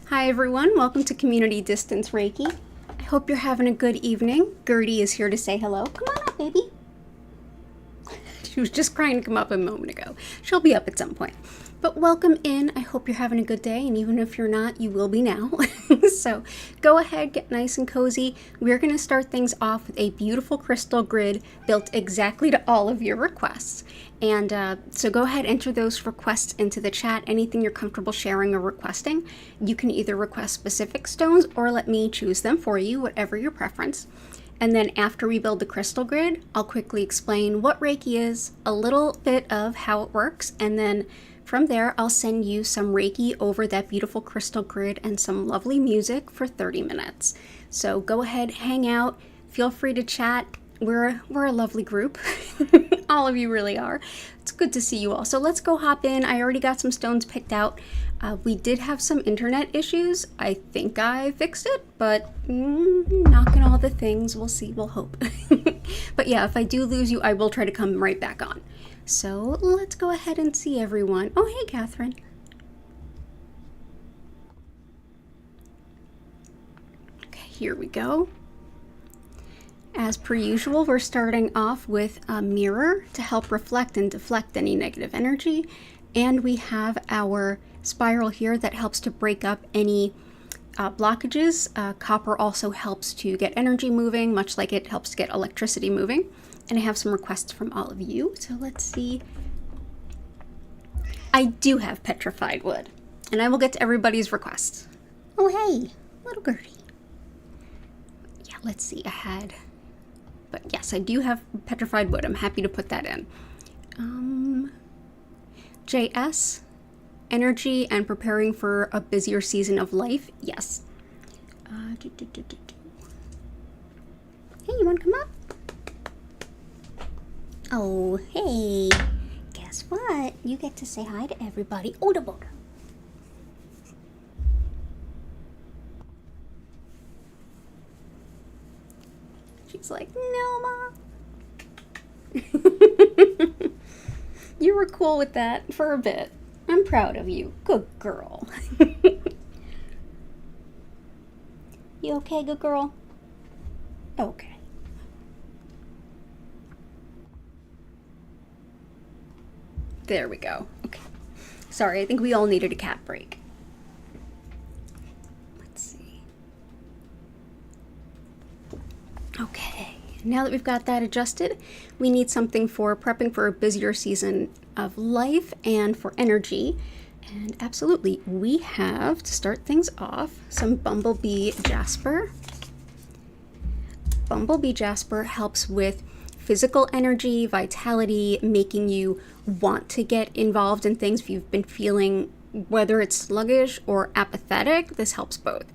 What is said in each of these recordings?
Hi everyone, welcome to Community Distance Reiki. I hope you're having a good evening. Gertie is here to say hello. Come on up, baby. She was just trying to come up a moment ago. She'll be up at some point. But welcome in. I hope you're having a good day, and even if you're not, you will be now. So go ahead, get nice and cozy. We're going to start things off with a beautiful crystal grid built exactly to all of your requests. And so go ahead, enter those requests into the chat. Anything you're comfortable sharing or requesting. You can either request specific stones or let me choose them for you, whatever your preference. And then after we build the crystal grid, I'll quickly explain what Reiki is, a little bit of how it works, and then from there, I'll send you some Reiki over that beautiful crystal grid and some lovely music for 30 minutes. So go ahead, hang out, feel free to chat. We're a lovely group. All of you really are. It's good to see you all. So let's go hop in. I already got some stones picked out. We did have some internet issues. I think I fixed it, but knocking all the things. We'll see. We'll hope. But yeah, if I do lose you, I will try to come right back on. So let's go ahead and see everyone. Oh, hey, Catherine. Okay, here we go. As per usual, we're starting off with a mirror to help reflect and deflect any negative energy. And we have our spiral here that helps to break up any blockages. Copper also helps to get energy moving, much like it helps to get electricity moving. And I have some requests from all of you. So let's see. I do have petrified wood. And I will get to everybody's requests. Oh, hey, little Gertie. Yeah, let's see. But yes, I do have petrified wood. I'm happy to put that in. JS, energy and preparing for a busier season of life. Yes. Hey, you want to come up? Oh, hey. Guess what? You get to say hi to everybody. Oh, the boat. She's like, no, Mom. You were cool with that for a bit. I'm proud of you. Good girl. You okay, good girl? Okay. There we go. Okay. Sorry, I think we all needed a cat break. Let's see. Okay. Now that we've got that adjusted, we need something for prepping for a busier season of life and for energy. And absolutely, we have, to start things off, some Bumblebee Jasper. Bumblebee Jasper helps with physical energy, vitality, making you want to get involved in things if you've been feeling, whether it's sluggish or apathetic. This helps both.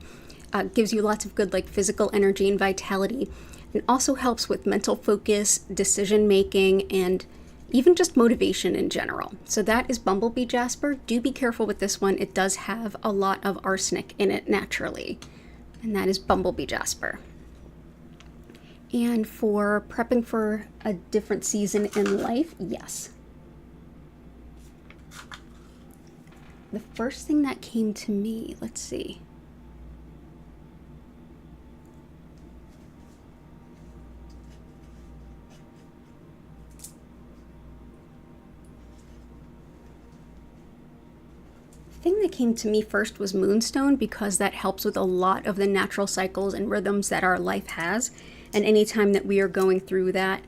Gives you lots of good physical energy and vitality, and also helps with mental focus, decision making, and even just motivation in general. So that is Bumblebee Jasper. Do be careful with this one. It does have a lot of arsenic in it naturally, and that is Bumblebee Jasper. And for prepping for a different season in life, yes. The first thing that came to me, let's see. The thing that came to me first was Moonstone, because that helps with a lot of the natural cycles and rhythms that our life has. And anytime that we are going through that,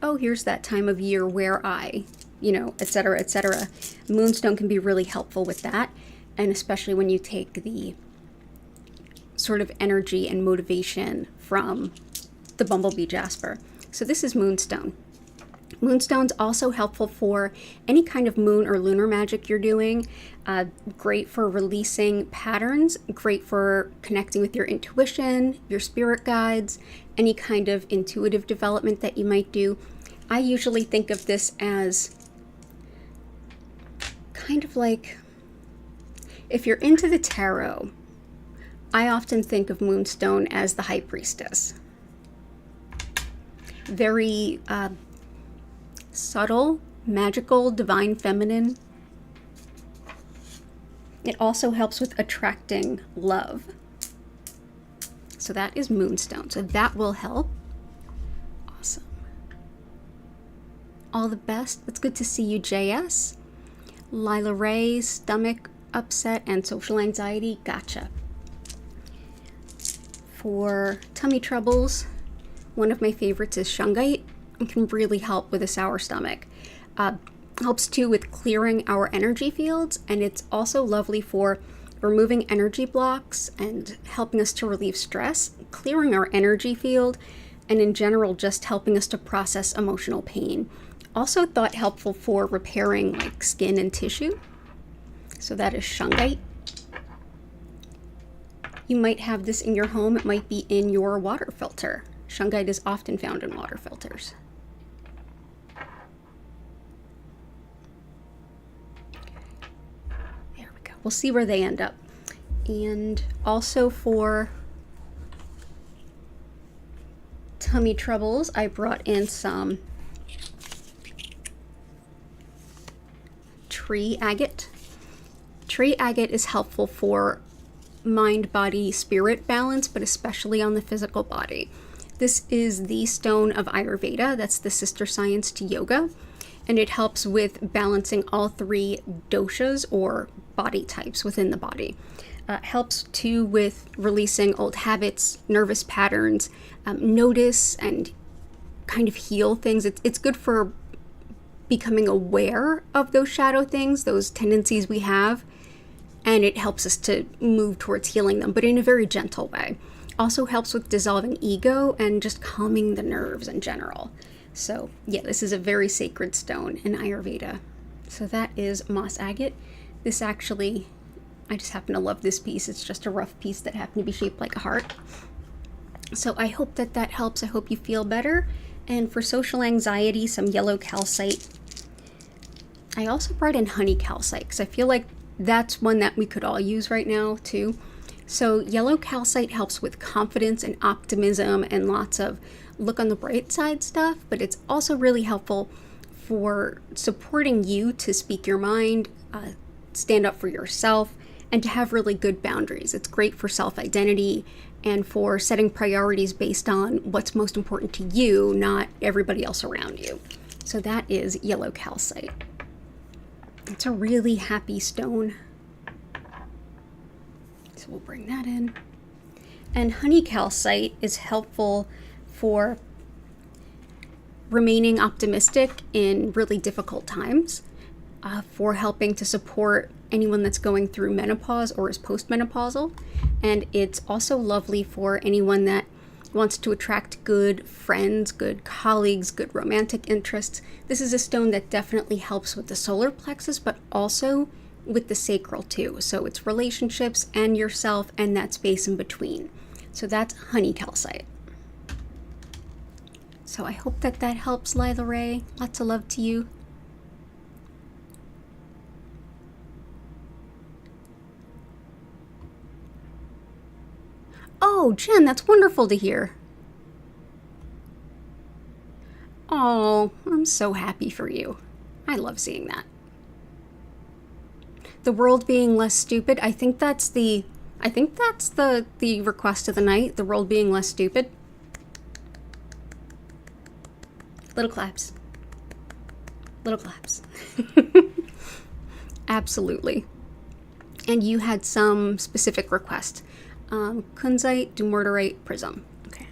oh, here's that time of year where etc., etc., Moonstone can be really helpful with that. And especially when you take the sort of energy and motivation from the Bumblebee Jasper. So this is Moonstone. Moonstone's also helpful for any kind of moon or lunar magic you're doing. Great for releasing patterns, great for connecting with your intuition, your spirit guides, any kind of intuitive development that you might do. I usually think of this as kind of if you're into the tarot, I often think of Moonstone as the High Priestess. Very subtle, magical, divine feminine. It also helps with attracting love. So that is moonstone. So that will help. Awesome. All the best. It's good to see you, JS. Lila Ray, stomach upset and social anxiety. Gotcha. For tummy troubles, one of my favorites is shungite. It can really help with a sour stomach. Helps too with clearing our energy fields, and it's also lovely for removing energy blocks and helping us to relieve stress, clearing our energy field, and in general just helping us to process emotional pain. Also thought helpful for repairing like skin and tissue. So that is shungite. You might have this in your home. It might be in your water filter. Shungite is often found in water filters. There we go. We'll see where they end up. And also for tummy troubles, I brought in some tree agate. Tree agate is helpful for mind, body, spirit balance, but especially on the physical body. This is the stone of Ayurveda. That's the sister science to yoga. And it helps with balancing all three doshas or body types within the body. Helps too with releasing old habits, nervous patterns, notice and kind of heal things. It's good for becoming aware of those shadow things, those tendencies we have, and it helps us to move towards healing them, but in a very gentle way. Also helps with dissolving ego and just calming the nerves in general. So yeah, this is a very sacred stone in Ayurveda. So that is moss agate. This actually, I just happen to love this piece. It's just a rough piece that happened to be shaped like a heart. So I hope that that helps. I hope you feel better. And for social anxiety, some yellow calcite. I also brought in honey calcite because I feel like that's one that we could all use right now too. So yellow calcite helps with confidence and optimism and lots of look on the bright side stuff, but it's also really helpful for supporting you to speak your mind, stand up for yourself, and to have really good boundaries. It's great for self-identity and for setting priorities based on what's most important to you, not everybody else around you. So that is yellow calcite. It's a really happy stone. So we'll bring that in. And honey calcite is helpful for remaining optimistic in really difficult times, for helping to support anyone that's going through menopause or is postmenopausal. And it's also lovely for anyone that wants to attract good friends, good colleagues, good romantic interests. This is a stone that definitely helps with the solar plexus, but also with the sacral too. So it's relationships and yourself and that space in between. So that's honey calcite. So I hope that that helps, Lila Ray. Lots of love to you. Oh, Jen, that's wonderful to hear. Oh, I'm so happy for you. I love seeing that. The world being less stupid. I think that's the request of the night. The world being less stupid. Little claps. Little claps. Absolutely. And you had some specific request. Kunzite, dumortierite, prism. Okay.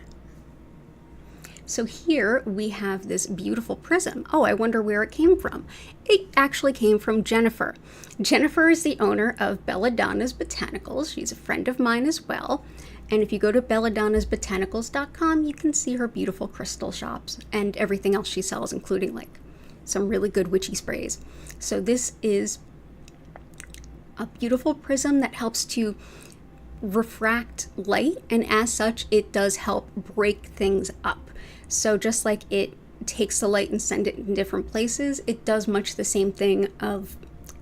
So here we have this beautiful prism. Oh, I wonder where it came from. It actually came from Jennifer. Jennifer is the owner of Belladonna's Botanicals. She's a friend of mine as well. And if you go to belladonnasbotanicals.com, you can see her beautiful crystal shops and everything else she sells, including like some really good witchy sprays. So this is a beautiful prism that helps to refract light, and as such it does help break things up. So just like it takes the light and send it in different places, it does much the same thing of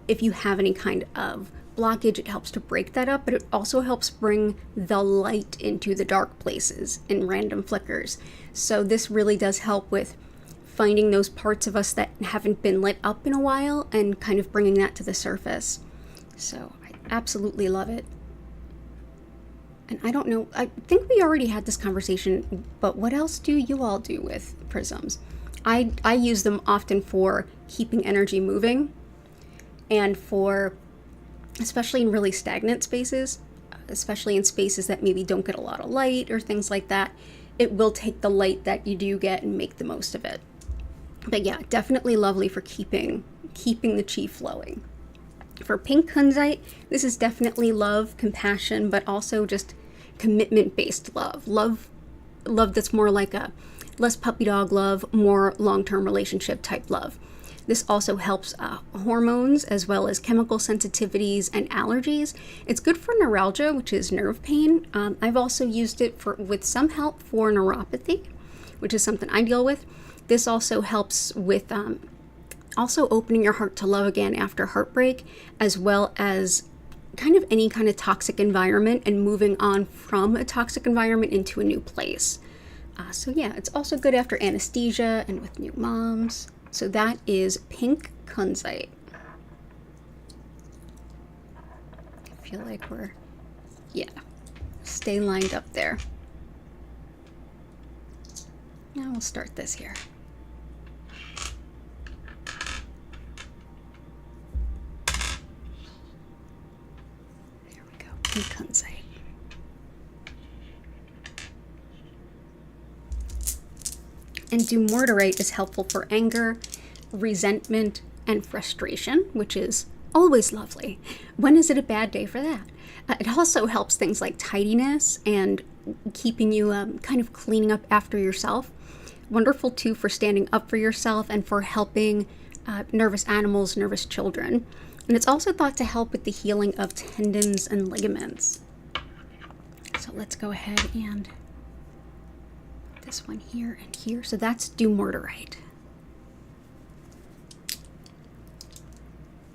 if you have any kind of blockage, it helps to break that up, but it also helps bring the light into the dark places in random flickers. So this really does help with finding those parts of us that haven't been lit up in a while and kind of bringing that to the surface. So I Absolutely love it. And I don't know, I think we already had this conversation, but what else do you all do with prisms? I use them often for keeping energy moving, and for, especially in really stagnant spaces, especially in spaces that maybe don't get a lot of light or things like that, it will take the light that you do get and make the most of it. But yeah, definitely lovely for keeping the chi flowing. For pink kunzite, this is definitely love, compassion, but also just commitment-based love. Love that's more like a less puppy dog love, more long-term relationship type love. This also helps hormones as well as chemical sensitivities and allergies. It's good for neuralgia, which is nerve pain. I've also used it with some help for neuropathy, which is something I deal with. This also helps with also opening your heart to love again after heartbreak, as well as kind of any kind of toxic environment and moving on from a toxic environment into a new place. So yeah, it's also good after anesthesia and with new moms. So that is pink kunzite. I feel like stay lined up there. Now we'll start this here. There we go, pink kunzite. And dumortierite is helpful for anger, resentment, and frustration, which is always lovely. When is it a bad day for that? It also helps things like tidiness and keeping you kind of cleaning up after yourself. Wonderful too for standing up for yourself and for helping nervous animals, nervous children. And it's also thought to help with the healing of tendons and ligaments. So let's go ahead and this one here and here. So that's dumortierite.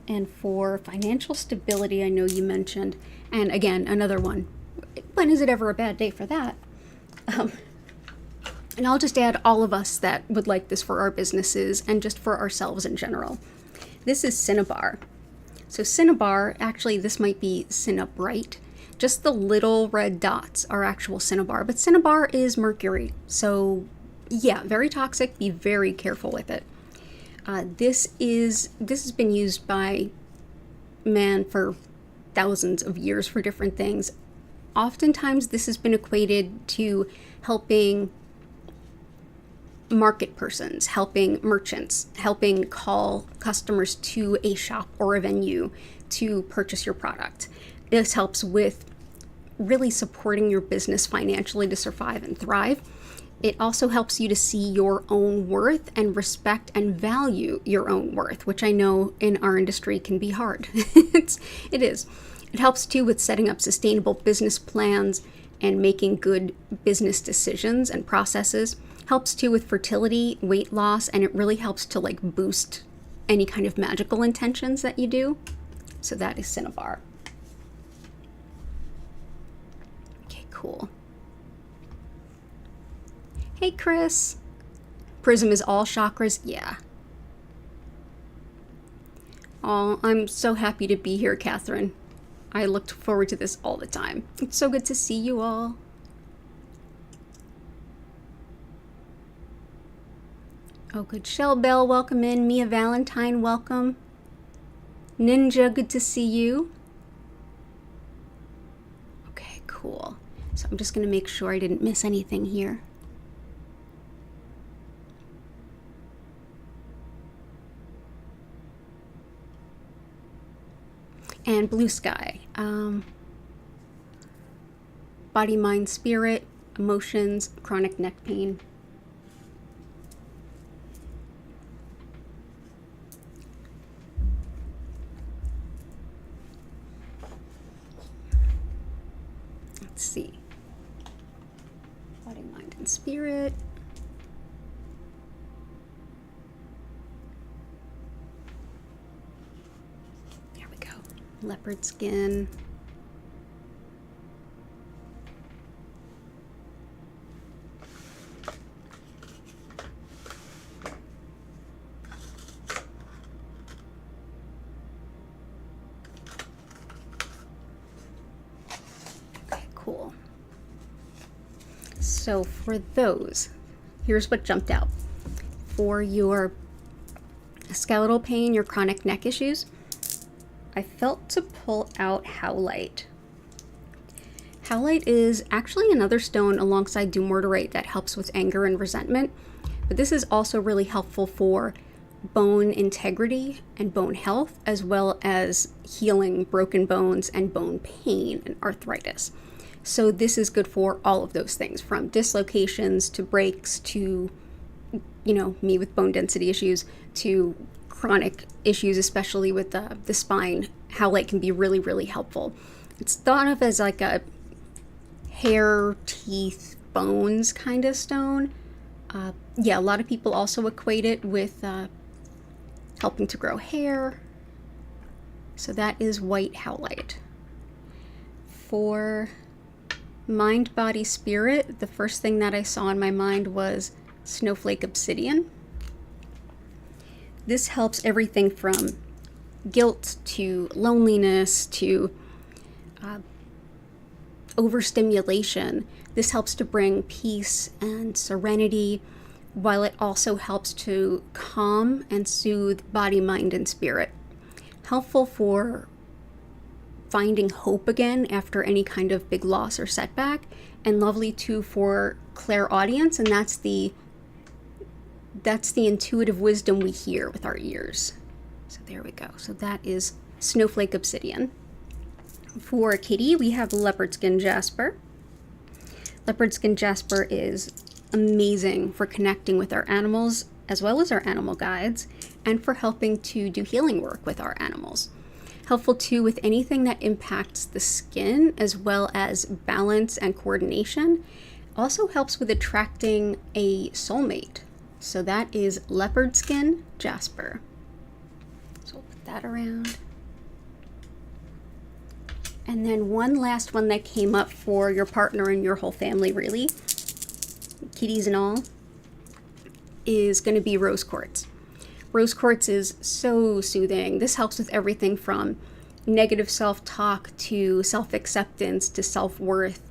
And for financial stability, I know you mentioned, and again, another one. When is it ever a bad day for that? And I'll just add all of us that would like this for our businesses and just for ourselves in general. This is cinnabar. So cinnabar, actually this might be cinnabrite. Just the little red dots are actual cinnabar, but cinnabar is mercury. So yeah, very toxic, be very careful with it. This has been used by man for thousands of years for different things. Oftentimes this has been equated to helping market persons, helping merchants, helping call customers to a shop or a venue to purchase your product. This helps with really supporting your business financially to survive and thrive. It also helps you to see your own worth and respect and value your own worth, which I know in our industry can be hard. It is. It helps too with setting up sustainable business plans and making good business decisions and processes. Helps too with fertility, weight loss, and it really helps to like boost any kind of magical intentions that you do. So that is cinnabar. Cool. Hey Chris, prism is all chakras? Yeah. Oh, I'm so happy to be here, Catherine. I looked forward to this all the time. It's so good to see you all. Oh good, Shell Bell, welcome in. Mia Valentine, welcome. Ninja, good to see you. Okay, cool. So I'm just going to make sure I didn't miss anything here. And blue sky. Body, mind, spirit, emotions, chronic neck pain. Let's see. Body, mind, and spirit. There we go. Leopard skin. So for those, here's what jumped out. For your skeletal pain, your chronic neck issues, I felt to pull out howlite. Howlite is actually another stone alongside dumortierite that helps with anger and resentment, but this is also really helpful for bone integrity and bone health, as well as healing broken bones and bone pain and arthritis. So this is good for all of those things, from dislocations to breaks to, me with bone density issues, to chronic issues, especially with the spine. Howlite can be really, really helpful. It's thought of as like a hair, teeth, bones kind of stone. A lot of people also equate it with helping to grow hair. So that is white howlite. For mind, body, spirit, the first thing that I saw in my mind was snowflake obsidian. This helps everything from guilt to loneliness to overstimulation. This helps to bring peace and serenity, while it also helps to calm and soothe body, mind, and spirit. Helpful for finding hope again after any kind of big loss or setback, and lovely too for clairaudience, and that's the intuitive wisdom we hear with our ears. So there we go. So that is snowflake obsidian. For Kitty, we have leopard skin jasper. Leopard skin jasper is amazing for connecting with our animals as well as our animal guides, and for helping to do healing work with our animals. Helpful too with anything that impacts the skin, as well as balance and coordination. Also helps with attracting a soulmate. So that is leopard skin jasper. So we'll put that around. And then one last one that came up for your partner and your whole family, really, kitties and all, is going to be rose quartz. Rose quartz is so soothing. This helps with everything from negative self-talk to self-acceptance to self-worth,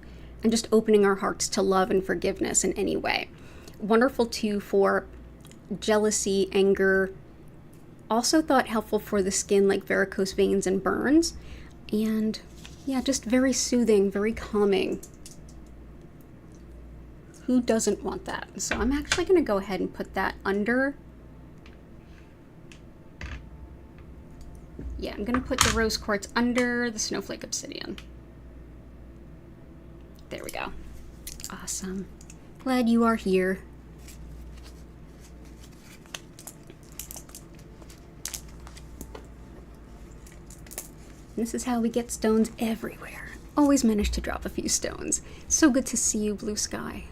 and just opening our hearts to love and forgiveness in any way. Wonderful too for jealousy, anger. Also thought helpful for the skin, like varicose veins and burns. And yeah, just very soothing, very calming. Who doesn't want that? So I'm actually going to go ahead and put that under. Yeah, I'm going to put the rose quartz under the snowflake obsidian. There we go. Awesome. Glad you are here. This is how we get stones everywhere. Always manage to drop a few stones. So good to see you, blue sky.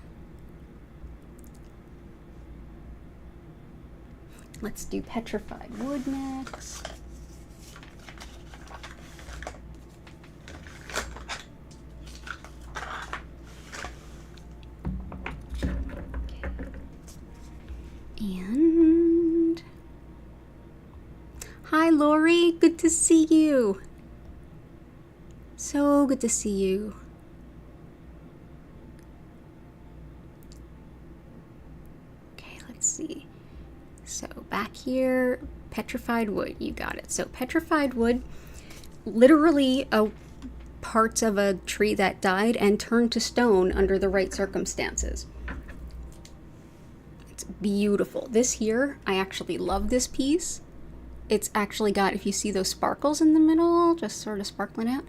Let's do petrified wood next. And hi, Lori. Good to see you. So good to see you. Okay, let's see. So back here, petrified wood, you got it. So petrified wood, literally parts of a tree that died and turned to stone under the right circumstances. It's beautiful. This here, I actually love this piece. It's actually got, if you see those sparkles in the middle, just sort of sparkling out,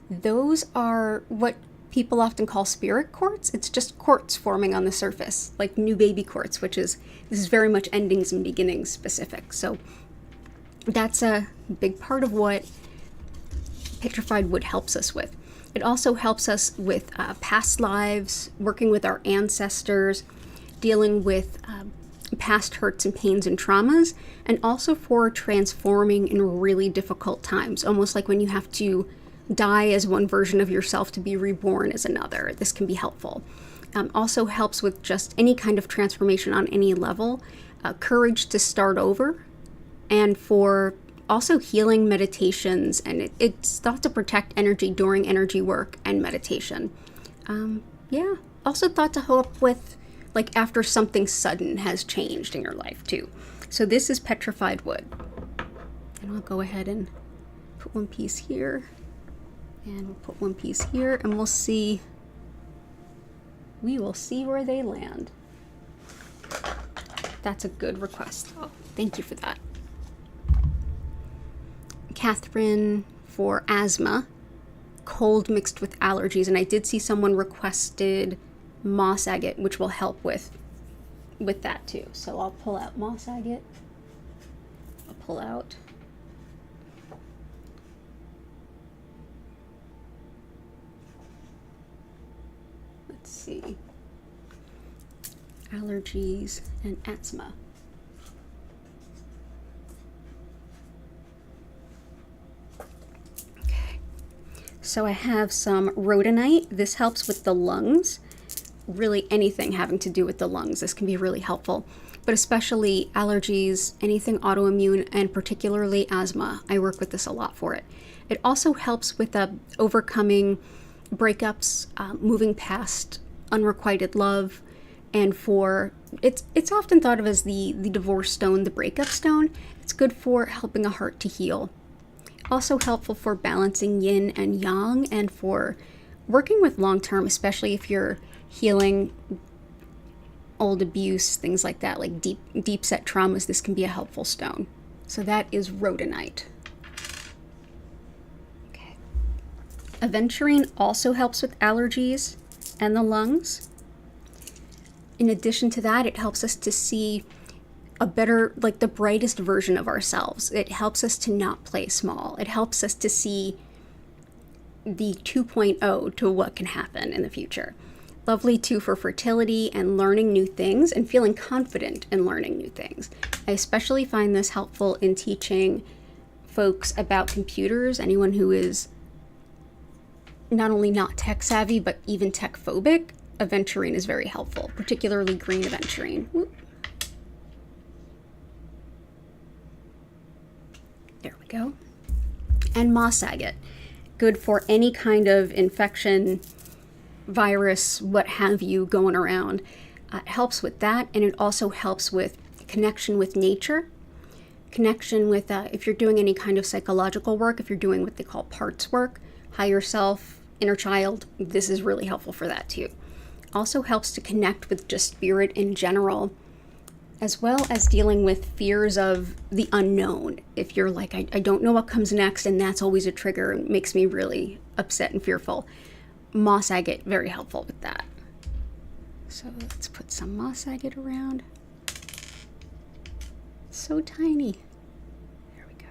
those are what people often call spirit quartz. It's just quartz forming on the surface, like new baby quartz, this is very much endings and beginnings specific. So that's a big part of what petrified wood helps us with. It also helps us with past lives, working with our ancestors, dealing with past hurts and pains and traumas, and also for transforming in really difficult times, almost like when you have to die as one version of yourself to be reborn as another. This can be helpful. Also helps with just any kind of transformation on any level, courage to start over, and for also healing meditations, and it's thought to protect energy during energy work and meditation. Yeah, Also thought to help with like after something sudden has changed in your life too. So this is petrified wood. And I'll go ahead and put one piece here. And we'll put one piece here, and we'll see. We will see where they land. That's a good request. Oh, thank you for that. Catherine for asthma, cold mixed with allergies, and I did see someone requested moss agate, which will help with that too. So I'll pull out moss agate. I'll pull out. Let's see. Allergies and asthma. Okay. So I have some rhodonite. This helps with the lungs. Really anything having to do with the lungs. This can be really helpful, but especially allergies, anything autoimmune, and particularly asthma. I work with this a lot for it. It also helps with overcoming breakups, moving past unrequited love, and for it's often thought of as the divorce stone, the breakup stone. It's good for helping a heart to heal. Also helpful for balancing yin and yang, and for working with long term, especially if you're healing old abuse, things like that, like deep set traumas. This can be a helpful stone. So that is rhodonite. Okay. Aventurine also helps with allergies and the lungs. In addition to that, it helps us to see a better, like the brightest version of ourselves. It helps us to not play small. It helps us to see the 2.0 to what can happen in the future. Lovely too for fertility and learning new things and feeling confident in learning new things. I especially find this helpful in teaching folks about computers, anyone who is not only not tech savvy, but even tech phobic. Aventurine is very helpful, particularly green aventurine. Whoop. There we go. And moss agate, good for any kind of infection, virus, what have you, going around. It helps with that, and it also helps with connection with nature, connection with, if you're doing any kind of psychological work, if you're doing what they call parts work, higher self, inner child, this is really helpful for that too. Also helps to connect with just spirit in general, as well as dealing with fears of the unknown. If you're like, I don't know what comes next, and that's always a trigger and makes me really upset and fearful. Moss agate, very helpful with that. So let's put some moss agate around. So tiny. There we go.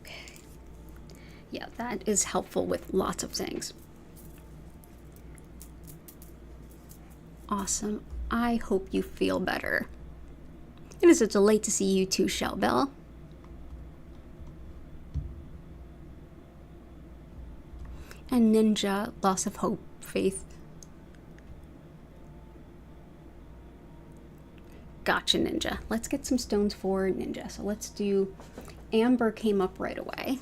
Okay. Yeah, that is helpful with lots of things. Awesome. I hope you feel better. It is a delight to see you too, Shell Bell. And Ninja, loss of hope, faith. Gotcha, Ninja. Let's get some stones for Ninja. So let's do, Amber came up right away.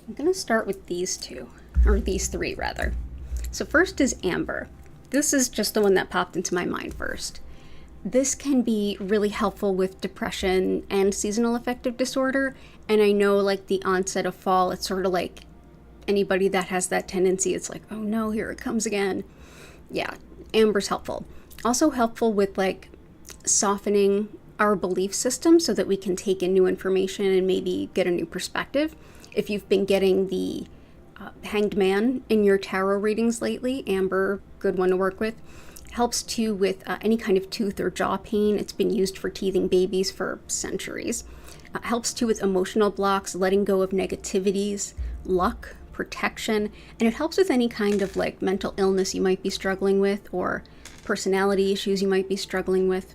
I'm gonna start with these two, or these three rather. So first is Amber. This is just the one that popped into my mind first. This can be really helpful with depression and seasonal affective disorder. And I know like the onset of fall, it's sort of like anybody that has that tendency, it's like, oh no, here it comes again. Yeah, Amber's helpful. Also helpful with like softening our belief system so that we can take in new information and maybe get a new perspective. If you've been getting the Hanged Man in your tarot readings lately, Amber, good one to work with. Helps too with any kind of tooth or jaw pain. It's been used for teething babies for centuries. Helps too with emotional blocks, letting go of negativities, luck, protection, and it helps with any kind of like mental illness you might be struggling with or personality issues you might be struggling with.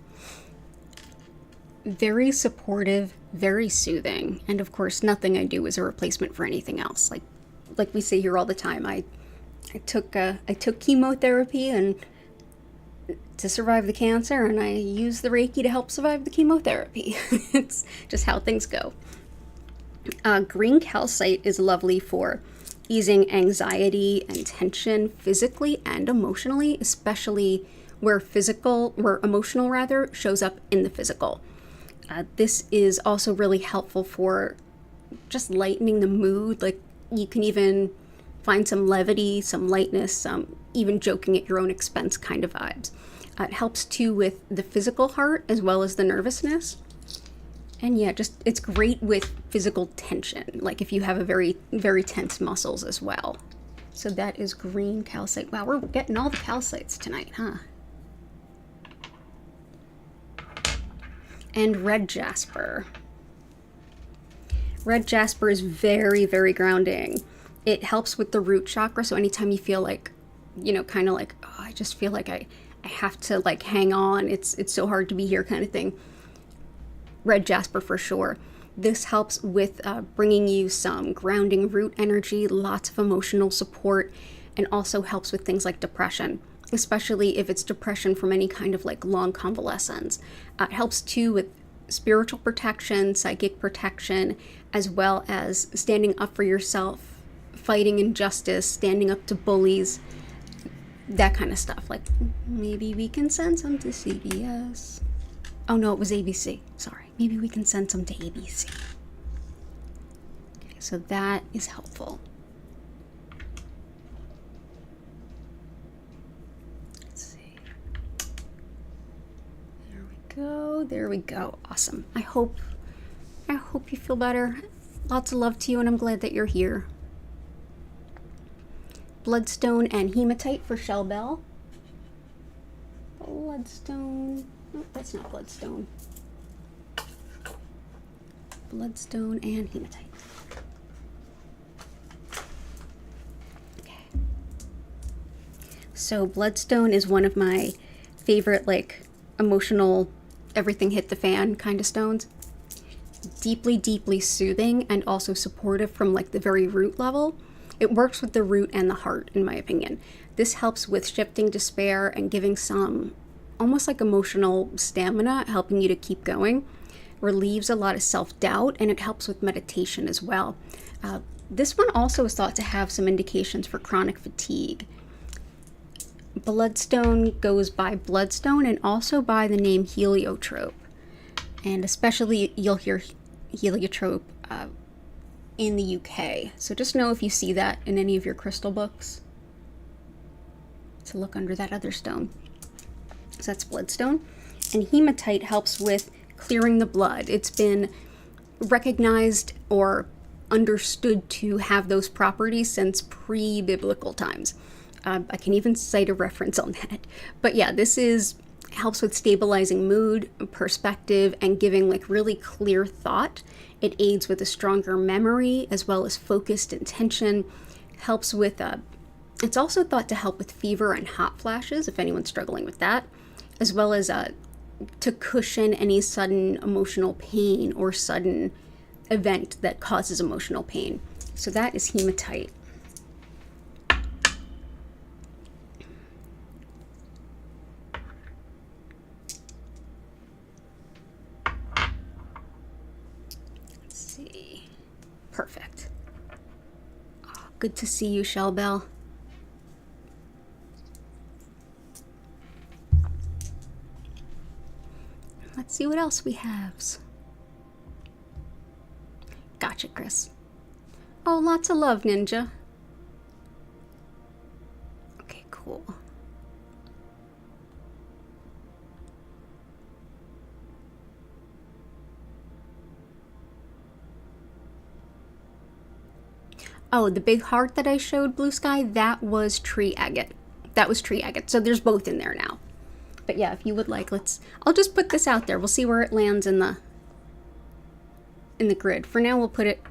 Very supportive, very soothing, and of course nothing I do is a replacement for anything else. Like we say here all the time, I took chemotherapy and to survive the cancer, and I use the Reiki to help survive the chemotherapy. It's just how things go. Green calcite is lovely for easing anxiety and tension physically and emotionally, especially where emotional rather shows up in the physical. This is also really helpful for just lightening the mood. Like you can even find some levity, some lightness, some even joking at your own expense kind of vibes. It helps too with the physical heart as well as the nervousness. And yeah, just it's great with physical tension, like if you have a very, very tense muscles as well. So that is green calcite. Wow, we're getting all the calcites tonight, huh? And red jasper. Red jasper is very, very grounding. It helps with the root chakra, so anytime you feel like, kind of like, oh, I just feel like I have to like hang on, it's so hard to be here kind of thing. Red jasper for sure. This helps with bringing you some grounding root energy, lots of emotional support, and also helps with things like depression, especially if it's depression from any kind of like long convalescence. It helps too with spiritual protection, psychic protection, as well as standing up for yourself, fighting injustice, standing up to bullies, that kind of stuff. Like maybe we can send some to CBS. Oh no, it was ABC. Sorry. Maybe we can send some to ABC. Okay, so that is helpful. Let's see. There we go. Awesome. I hope you feel better. Lots of love to you, and I'm glad that you're here. Bloodstone and hematite for Shell Bell. Bloodstone. Oh, that's not bloodstone. Bloodstone and hematite. Okay. So bloodstone is one of my favorite, like, emotional, everything hit the fan kind of stones. Deeply, deeply soothing and also supportive from like the very root level. It works with the root and the heart, in my opinion. This helps with shifting despair and giving some almost like emotional stamina, helping you to keep going. Relieves a lot of self-doubt, and it helps with meditation as well. This one also is thought to have some indications for chronic fatigue. Bloodstone goes by bloodstone and also by the name heliotrope. And especially you'll hear heliotrope in the UK. So just know if you see that in any of your crystal books to look under that other stone. So that's bloodstone. And hematite helps with clearing the blood. It's been recognized or understood to have those properties since pre-biblical times. I can even cite a reference on that. But yeah, this helps with stabilizing mood, perspective, and giving like really clear thought. It aids with a stronger memory as well as focused intention. Helps with, it's also thought to help with fever and hot flashes if anyone's struggling with that, as well as to cushion any sudden emotional pain or sudden event that causes emotional pain. So that is hematite. Let's see. Perfect. Oh, good to see you, Shell Bell. Let's see what else we have. Gotcha, Chris. Oh, lots of love, Ninja. Okay, cool. Oh, the big heart that I showed, blue sky, that was tree agate. That was tree agate. So there's both in there now. But yeah, if you would like, I'll just put this out there. We'll see where it lands in the grid. For now, we'll put it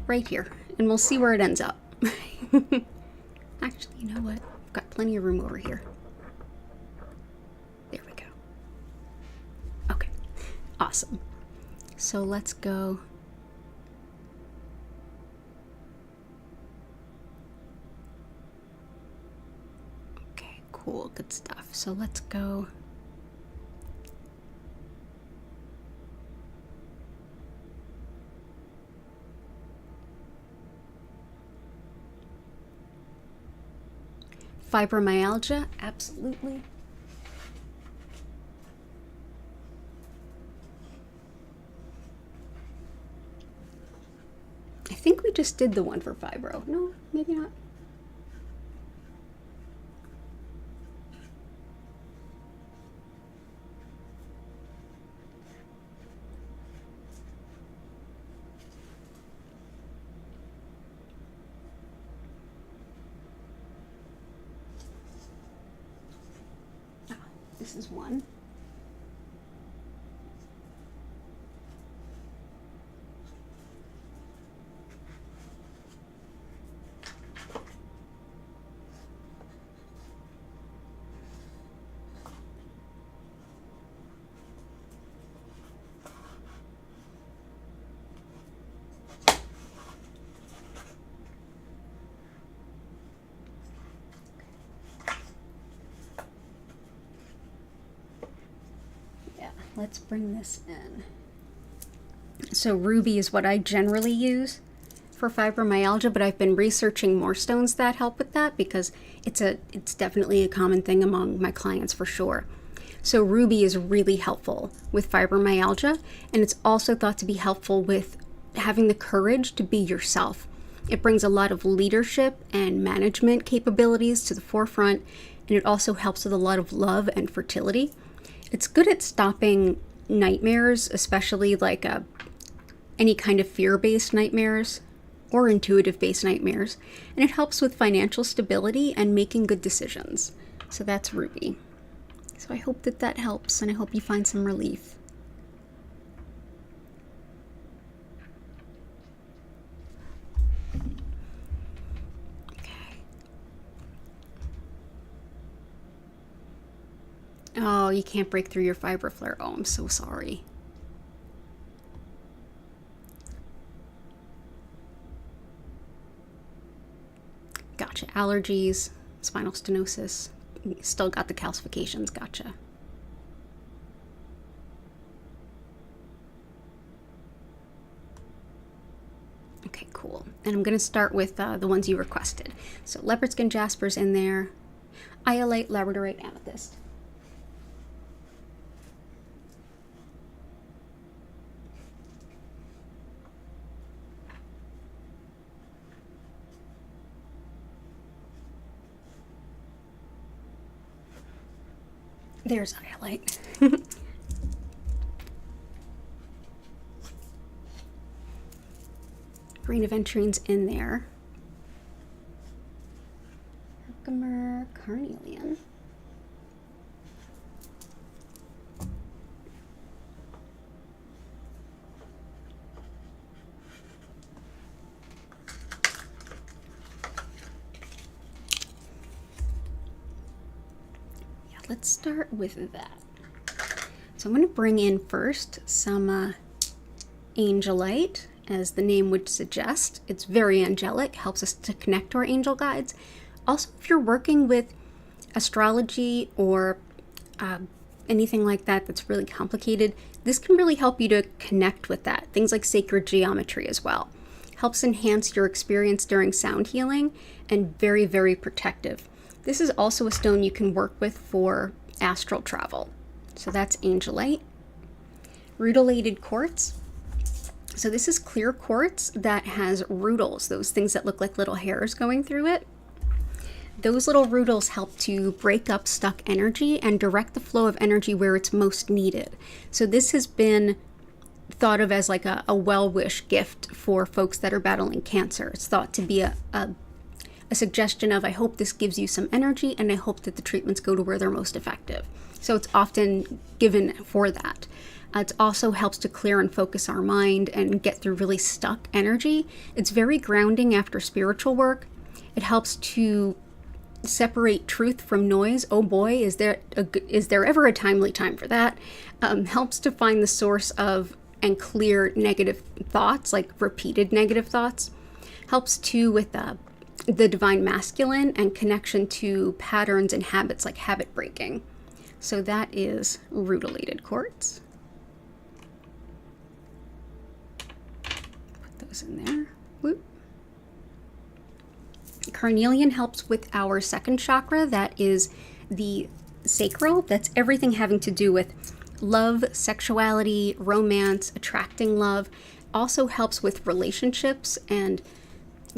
right here and we'll see where it ends up. Actually, you know what? I've got plenty of room over here. There we go. Okay, awesome. So let's go. Okay, cool, good stuff. So let's go. Fibromyalgia, absolutely. I think we just did the one for fibro. No, maybe not. This is one. Let's bring this in. So ruby is what I generally use for fibromyalgia, but I've been researching more stones that help with that because it's definitely a common thing among my clients for sure. So ruby is really helpful with fibromyalgia, and it's also thought to be helpful with having the courage to be yourself. It brings a lot of leadership and management capabilities to the forefront, and it also helps with a lot of love and fertility. It's good at stopping nightmares, especially like any kind of fear-based nightmares or intuitive-based nightmares. And it helps with financial stability and making good decisions. So that's ruby. So I hope that helps, and I hope you find some relief. Oh, you can't break through your fiber flare. Oh, I'm so sorry. Gotcha. Allergies, spinal stenosis. Still got the calcifications. Gotcha. Okay, cool. And I'm going to start with the ones you requested. So leopard skin jasper's in there. Iolite, labradorite, amethyst. There's iolite. Green aventure's in there. Herkimer, carnelian. Let's start with that. So I'm going to bring in first some angelite, as the name would suggest. It's very angelic, helps us to connect to our angel guides. Also, if you're working with astrology or anything like that that's really complicated, this can really help you to connect with that. Things like sacred geometry as well. Helps enhance your experience during sound healing, and very, very protective. This is also a stone you can work with for astral travel. So that's angelite. Rutilated quartz. So this is clear quartz that has rutils, those things that look like little hairs going through it. Those little rutils help to break up stuck energy and direct the flow of energy where it's most needed. So this has been thought of as like a well-wish gift for folks that are battling cancer. It's thought to be a suggestion of, I hope this gives you some energy, and I hope that the treatments go to where they're most effective. So it's often given for that. It also helps to clear and focus our mind and get through really stuck energy. It's very grounding after spiritual work. It helps to separate truth from noise. Oh boy, is there ever a timely time for that? Helps to find the source of and clear negative thoughts, like repeated negative thoughts. Helps too with the divine masculine and connection to patterns and habits, like habit breaking. So that is rutilated quartz. Put those in there. Whoop. Carnelian helps with our second chakra. That is the sacral. That's everything having to do with love, sexuality, romance, attracting love. Also helps with relationships and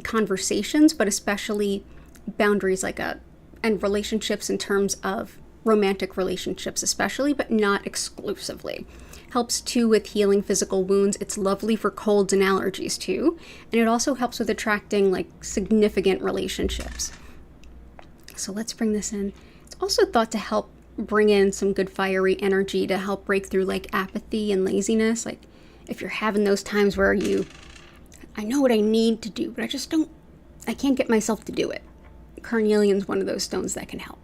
conversations, but especially boundaries, and relationships in terms of romantic relationships especially, but not exclusively. Helps too with healing physical wounds. It's lovely for colds and allergies too. And it also helps with attracting like significant relationships. So let's bring this in. It's also thought to help bring in some good fiery energy to help break through like apathy and laziness. Like if you're having those times where I know what I need to do, but I can't get myself to do it. Carnelian's one of those stones that can help.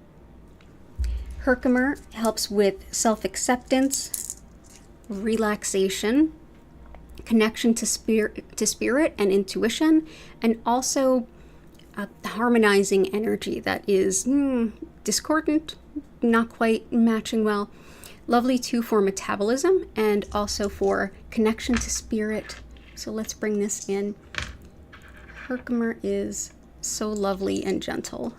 Herkimer helps with self-acceptance, relaxation, connection to spirit and intuition, and also harmonizing energy that is discordant, not quite matching well. Lovely too for metabolism and also for connection to spirit. So let's bring this in. Herkimer is so lovely and gentle.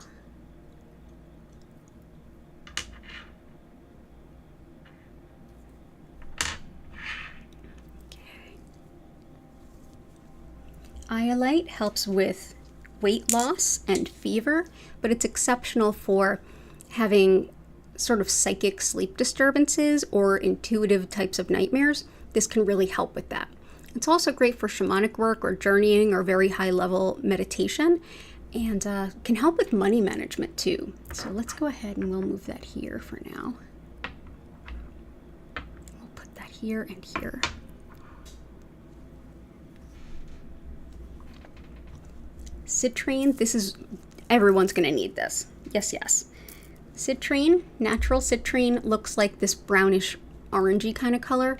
Iolite helps with weight loss and fever, but it's exceptional for having sort of psychic sleep disturbances or intuitive types of nightmares. This can really help with that. It's also great for shamanic work or journeying or very high level meditation, and can help with money management too. So let's go ahead and we'll move that here for now. We'll put that here and here. Citrine, everyone's going to need this. Yes. Citrine, natural citrine, looks like this brownish orangey kind of color.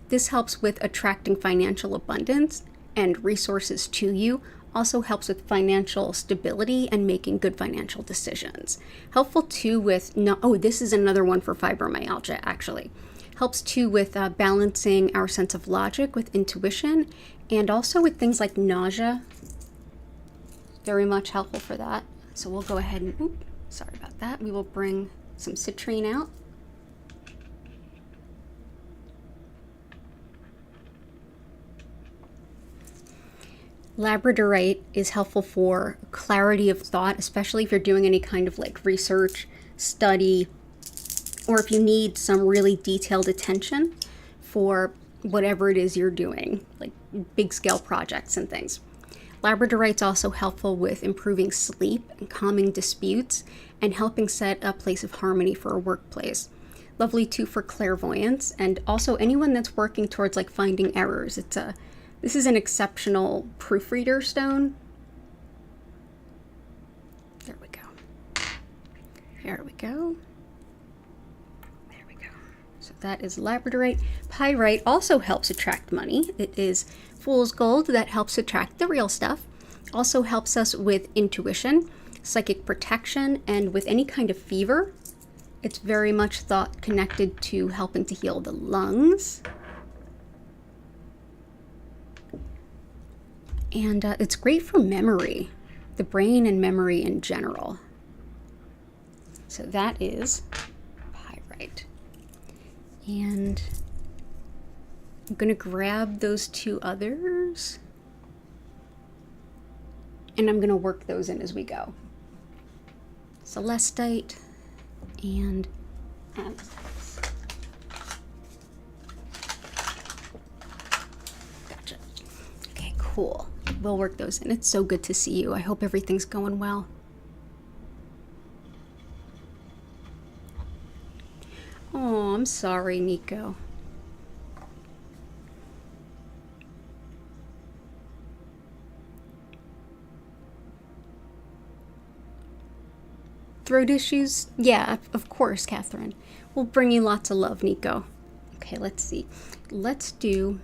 This helps with attracting financial abundance and resources to you. Also helps with financial stability and making good financial decisions. Helpful too with, this is another one for fibromyalgia actually. Helps too with balancing our sense of logic with intuition, and also with things like nausea. Very much helpful for that. So we'll go ahead and, sorry about that. We will bring some citrine out. Labradorite is helpful for clarity of thought, especially if you're doing any kind of like research, study, or if you need some really detailed attention for whatever it is you're doing, like big scale projects and things. Labradorite's also helpful with improving sleep and calming disputes and helping set a place of harmony for a workplace. Lovely too for clairvoyance and also anyone that's working towards like finding errors. This is an exceptional proofreader stone. There we go. There we go. There we go. So that is labradorite. Pyrite also helps attract money. It is fool's gold that helps attract the real stuff. Also helps us with intuition, psychic protection, and with any kind of fever. It's very much thought connected to helping to heal the lungs. And it's great for memory, the brain and memory in general. So that is pyrite. And I'm going to grab those two others. And I'm going to work those in as we go. Celestite and amethyst. Cool. We'll work those in. It's so good to see you. I hope everything's going well. Oh, I'm sorry, Nico. Throat issues? Yeah, of course, Catherine. We'll bring you lots of love, Nico. Okay, let's see. Let's do...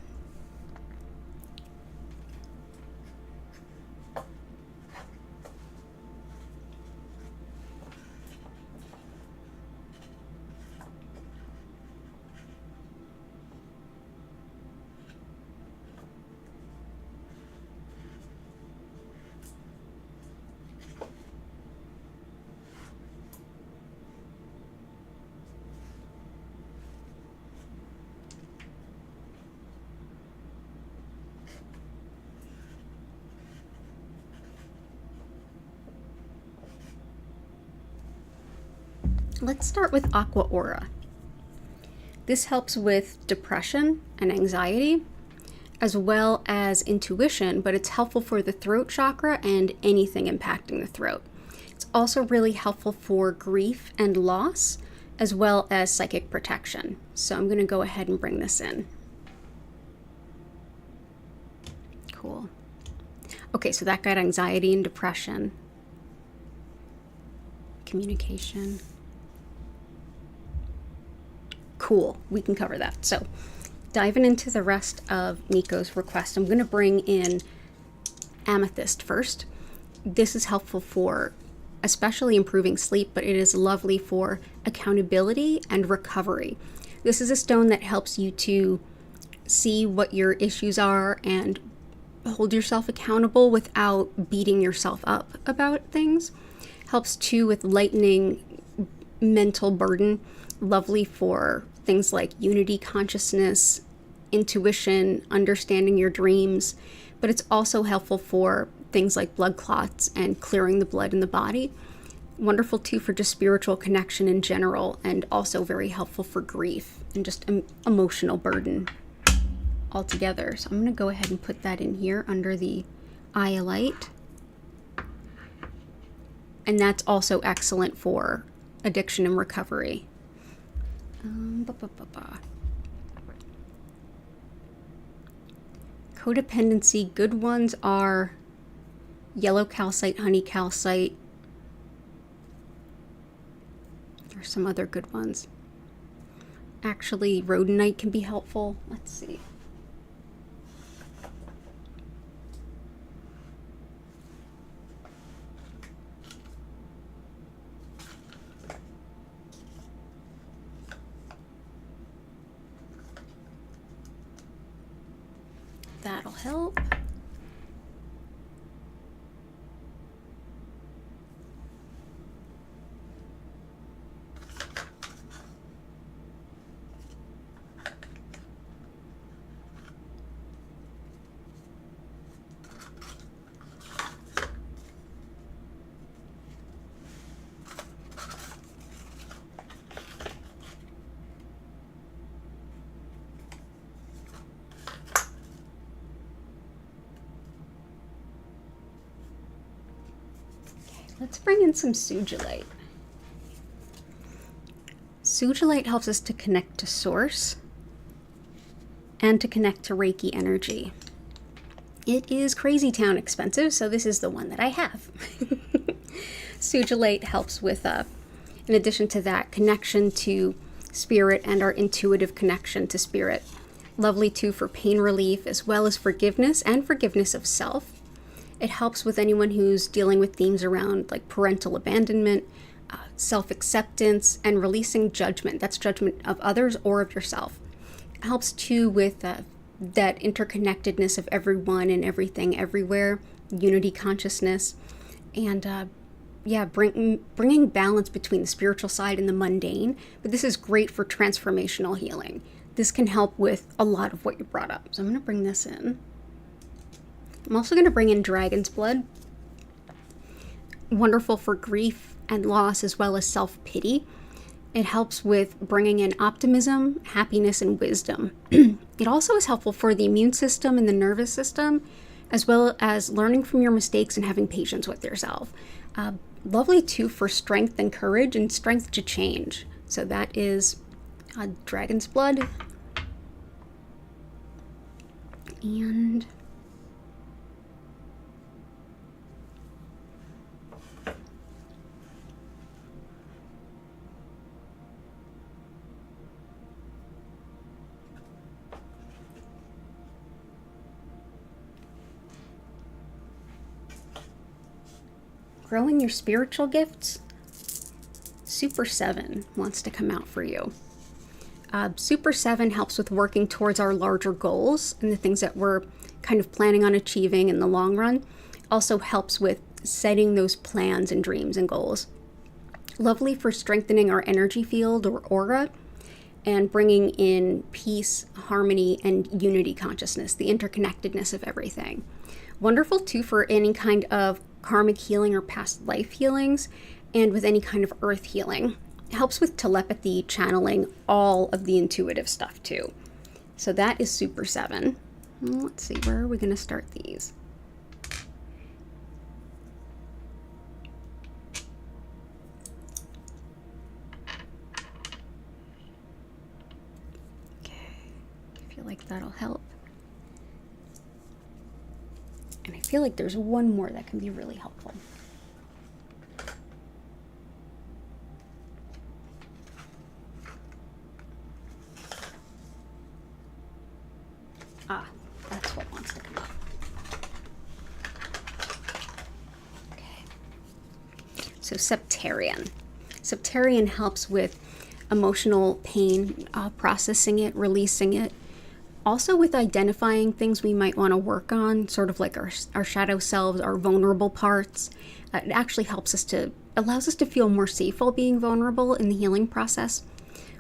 Let's start with Aqua Aura. This helps with depression and anxiety, as well as intuition, but it's helpful for the throat chakra and anything impacting the throat. It's also really helpful for grief and loss, as well as psychic protection. So I'm going to go ahead and bring this in. Cool. Okay, so that got anxiety and depression. Communication. Cool, we can cover that. So diving into the rest of Nico's request, I'm going to bring in amethyst first. This is helpful for especially improving sleep, but it is lovely for accountability and recovery. This is a stone that helps you to see what your issues are and hold yourself accountable without beating yourself up about things. Helps too with lightening mental burden. Lovely for things like unity consciousness, intuition, understanding your dreams, but it's also helpful for things like blood clots and clearing the blood in the body. Wonderful too for just spiritual connection in general, and also very helpful for grief and just emotional burden altogether. So I'm going to go ahead and put that in here under the iolite. And that's also excellent for addiction and recovery. Codependency, good ones are yellow calcite, honey calcite. There's some other good ones. Actually, rhodonite can be helpful. Let's see. That'll help. Let's bring in some sugilite. Sugilite helps us to connect to source and to connect to Reiki energy. It is crazy town expensive, so this is the one that I have. Sugilite helps with, in addition to that, connection to spirit and our intuitive connection to spirit. Lovely too for pain relief, as well as forgiveness and forgiveness of self. It helps with anyone who's dealing with themes around like parental abandonment, self-acceptance, and releasing judgment. That's judgment of others or of yourself. It helps too with that interconnectedness of everyone and everything everywhere, unity consciousness, and bringing balance between the spiritual side and the mundane. But this is great for transformational healing. This can help with a lot of what you brought up. So I'm going to bring this in. I'm also going to bring in dragon's blood. Wonderful for grief and loss, as well as self-pity. It helps with bringing in optimism, happiness, and wisdom. It also is helpful for the immune system and the nervous system, as well as learning from your mistakes and having patience with yourself. Lovely too for strength and courage and strength to change. So that is dragon's blood. And growing your spiritual gifts. Super 7 wants to come out for you. Super 7 helps with working towards our larger goals and the things that we're kind of planning on achieving in the long run. Also helps with setting those plans and dreams and goals. Lovely for strengthening our energy field or aura and bringing in peace, harmony, and unity consciousness, the interconnectedness of everything. Wonderful too for any kind of karmic healing or past life healings, and with any kind of earth healing. It helps with telepathy, channeling, all of the intuitive stuff too. So that is Super 7. Let's see, where are we going to start these? Okay, I feel like that'll help. And I feel like there's one more that can be really helpful. That's what wants to come up. Okay. So Septarian. Septarian helps with emotional pain, processing it, releasing it. Also with identifying things we might want to work on, sort of like our shadow selves, our vulnerable parts. It actually allows us to feel more safe while being vulnerable in the healing process.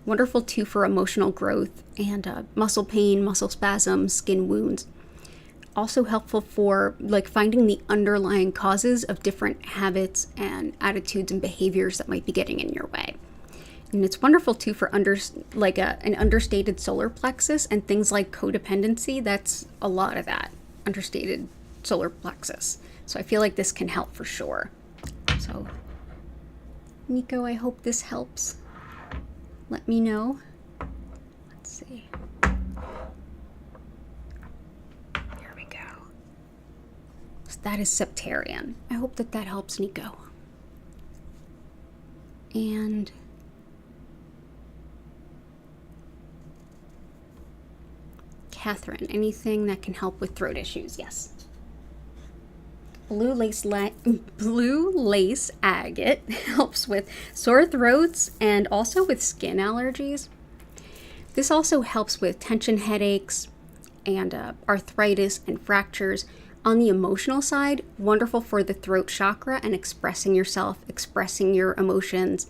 Wonderful too for emotional growth and muscle pain, muscle spasms, skin wounds. Also helpful for like finding the underlying causes of different habits and attitudes and behaviors that might be getting in your way. And it's wonderful too for an understated solar plexus and things like codependency. That's a lot of that, understated solar plexus. So I feel like this can help for sure. So Nico, I hope this helps. Let me know. Let's see. There we go. So that is Septarian. I hope that helps, Nico. And Catherine, anything that can help with throat issues? Yes. Blue lace agate helps with sore throats and also with skin allergies. This also helps with tension headaches and arthritis and fractures. On the emotional side, wonderful for the throat chakra and expressing yourself, expressing your emotions,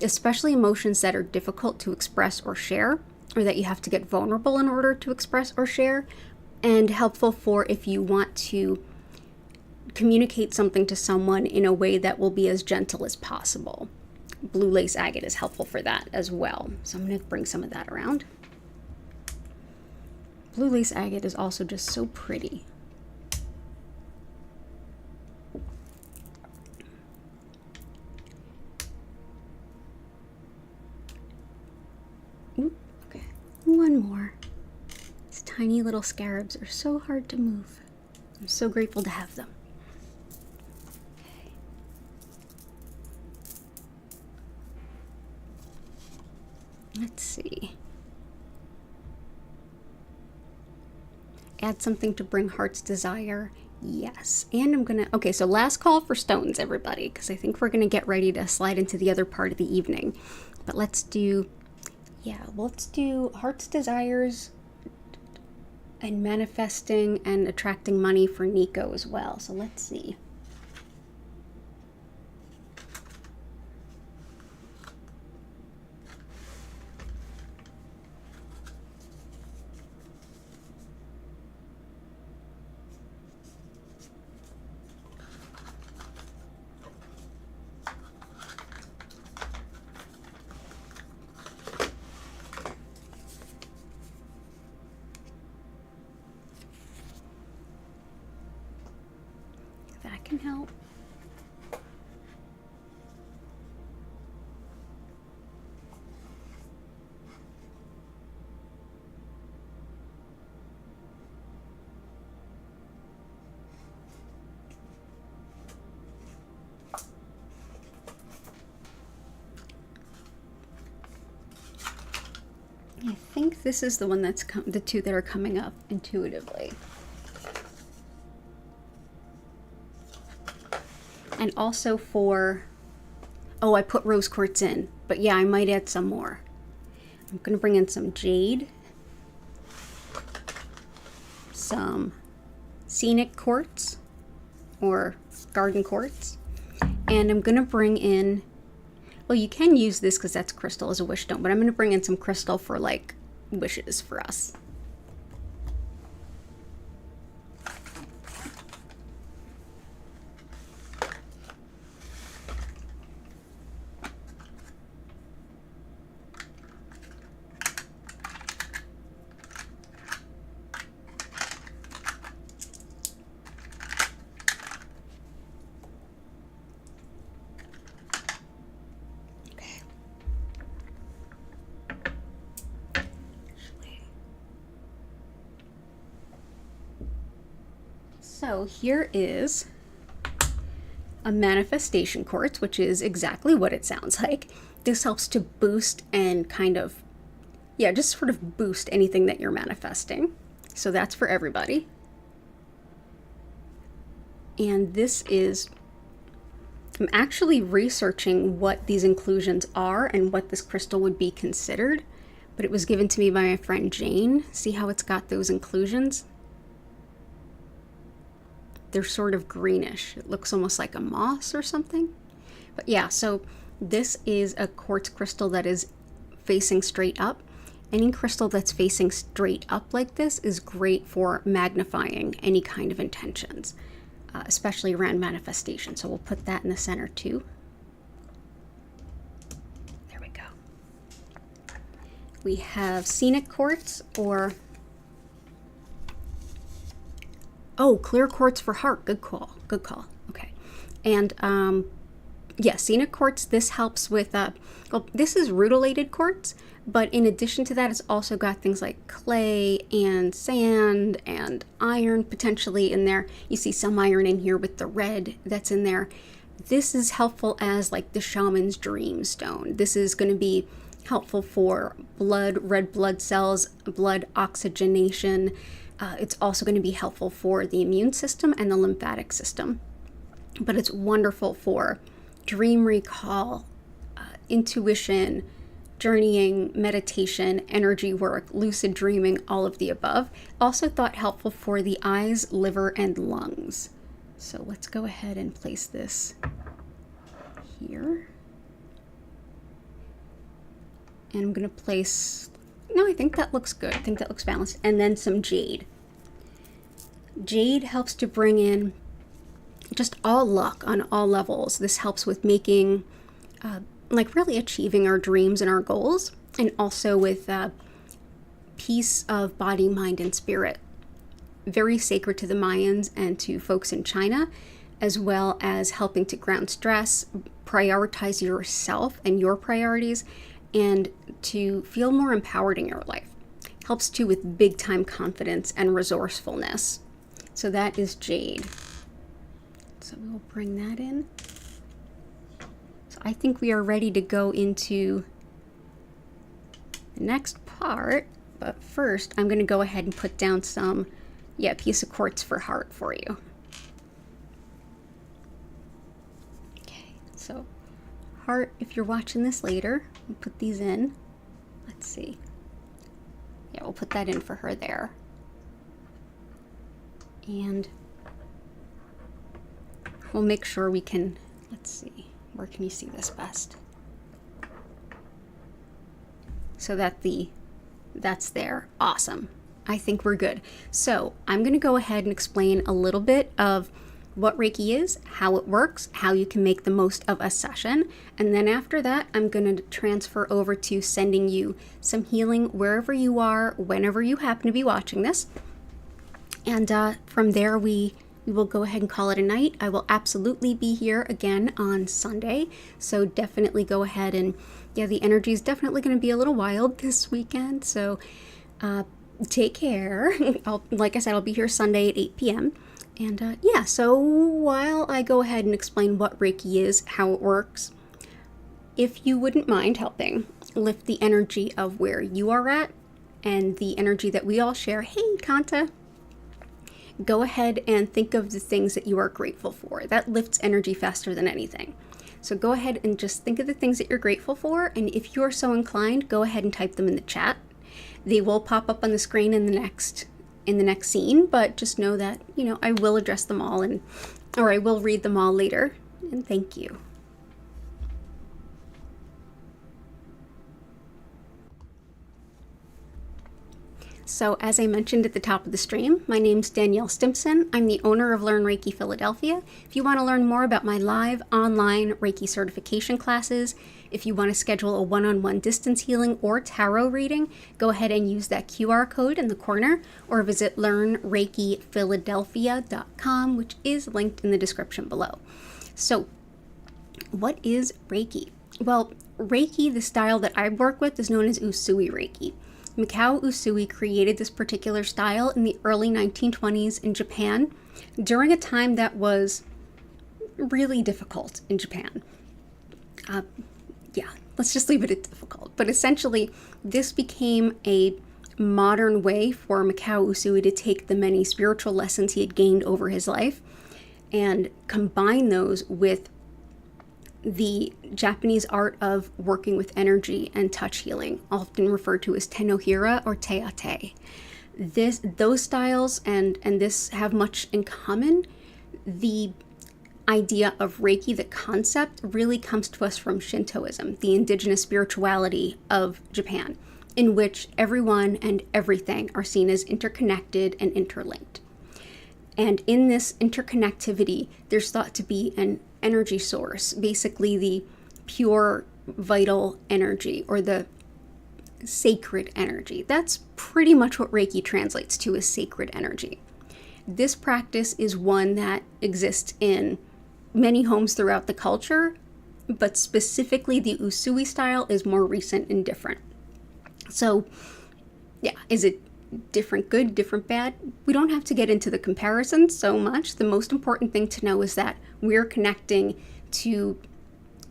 especially emotions that are difficult to express or share, or that you have to get vulnerable in order to express or share, and helpful for if you want to communicate something to someone in a way that will be as gentle as possible. Blue lace agate is helpful for that as well. So I'm going to bring some of that around. Blue lace agate is also just so pretty. Ooh, okay, one more. These tiny little scarabs are so hard to move. I'm so grateful to have them. Let's see. Add something to bring heart's desire. Yes. And I'm gonna, okay, so last call for stones, everybody, because I think we're gonna get ready to slide into the other part of the evening. But let's do heart's desires and manifesting and attracting money for Nico as well. So let's see. can help. I think this is the one that's the two that are coming up intuitively. And also for, oh, I put rose quartz in, but yeah, I might add some more. I'm going to bring in some jade, some scenic quartz or garden quartz, and I'm going to bring in, well, you can use this because that's crystal as a wish stone, but I'm going to bring in some crystal for like wishes for us. So here is a manifestation quartz, which is exactly what it sounds like. This helps to boost and kind of, yeah, just sort of boost anything that you're manifesting. So that's for everybody. And this is, I'm actually researching what these inclusions are and what this crystal would be considered, but it was given to me by my friend Jane. See how it's got those inclusions? They're sort of greenish. It looks almost like a moss or something. But yeah, so this is a quartz crystal that is facing straight up. Any crystal that's facing straight up like this is great for magnifying any kind of intentions, especially around manifestation. So we'll put that in the center too. There we go. We have scenic quartz or, oh, clear quartz for heart. Good call. Good call. Okay. And yeah, scenic quartz, this helps with, well, this is rutilated quartz, but in addition to that, it's also got things like clay and sand and iron potentially in there. You see some iron in here with the red that's in there. This is helpful as like the shaman's dream stone. This is going to be helpful for blood, red blood cells, blood oxygenation. It's also going to be helpful for the immune system and the lymphatic system. But it's wonderful for dream recall, intuition, journeying, meditation, energy work, lucid dreaming, all of the above. Also thought helpful for the eyes, liver, and lungs. So let's go ahead and place this here. And I'm going to place, no, I think that looks good. I think that looks balanced. And then some jade. Jade helps to bring in just all luck on all levels. This helps with making, like really achieving our dreams and our goals, and also with peace of body, mind, and spirit. Very sacred to the Mayans and to folks in China, as well as helping to ground stress, prioritize yourself and your priorities, and to feel more empowered in your life. Helps too with big time confidence and resourcefulness. So that is jade. So we'll bring that in. So I think we are ready to go into the next part, but first I'm going to go ahead and put down some, yeah, piece of quartz for heart for you. Okay, so heart, if you're watching this later, we'll put these in. Let's see. Yeah, we'll put that in for her there. And we'll make sure we can, let's see, where can you see this best? So that that's there. Awesome. I think we're good. So I'm going to go ahead and explain a little bit of what Reiki is, how it works, how you can make the most of a session. And then after that, I'm going to transfer over to sending you some healing wherever you are, whenever you happen to be watching this. And from there, we we will go ahead and call it a night. I will absolutely be here again on Sunday, so definitely go ahead and, yeah, the energy is definitely going to be a little wild this weekend, so take care. Like I said, I'll be here Sunday at 8 p.m. And yeah, so while I go ahead and explain what Reiki is, how it works, if you wouldn't mind helping lift the energy of where you are at and the energy that we all share. Hey, Kanta. Go ahead and think of the things that you are grateful for. That lifts energy faster than anything. So go ahead and just think of the things that you're grateful for, and if you're so inclined, go ahead and type them in the chat. They will pop up on the screen in the next scene, but just know that, you know, I will address them all, or I will read them all later. And thank you. So as I mentioned at the top of the stream, my name's Danielle Stimpson. I'm the owner of Learn Reiki Philadelphia. If you want to learn more about my live online Reiki certification classes, if you want to schedule a one-on-one distance healing or tarot reading, go ahead and use that QR code in the corner or visit learnreikiphiladelphia.com, which is linked in the description below. So what is Reiki? Well, Reiki, the style that I work with, is known as Usui Reiki. Mikao Usui created this particular style in the early 1920s in Japan during a time that was really difficult in Japan. Yeah, let's just leave it at difficult. But essentially, this became a modern way for Mikao Usui to take the many spiritual lessons he had gained over his life and combine those with the Japanese art of working with energy and touch healing, often referred to as tenohira or teate. Those styles and this have much in common. The idea of Reiki, the concept, really comes to us from Shintoism, the indigenous spirituality of Japan, in which everyone and everything are seen as interconnected and interlinked. And in this interconnectivity, there's thought to be an energy source, basically the pure vital energy or the sacred energy. That's pretty much what Reiki translates to as sacred energy. This practice is one that exists in many homes throughout the culture, but specifically the Usui style is more recent and different. So yeah, is it different good, different bad? We don't have to get into the comparisons so much. The most important thing to know is that we're connecting to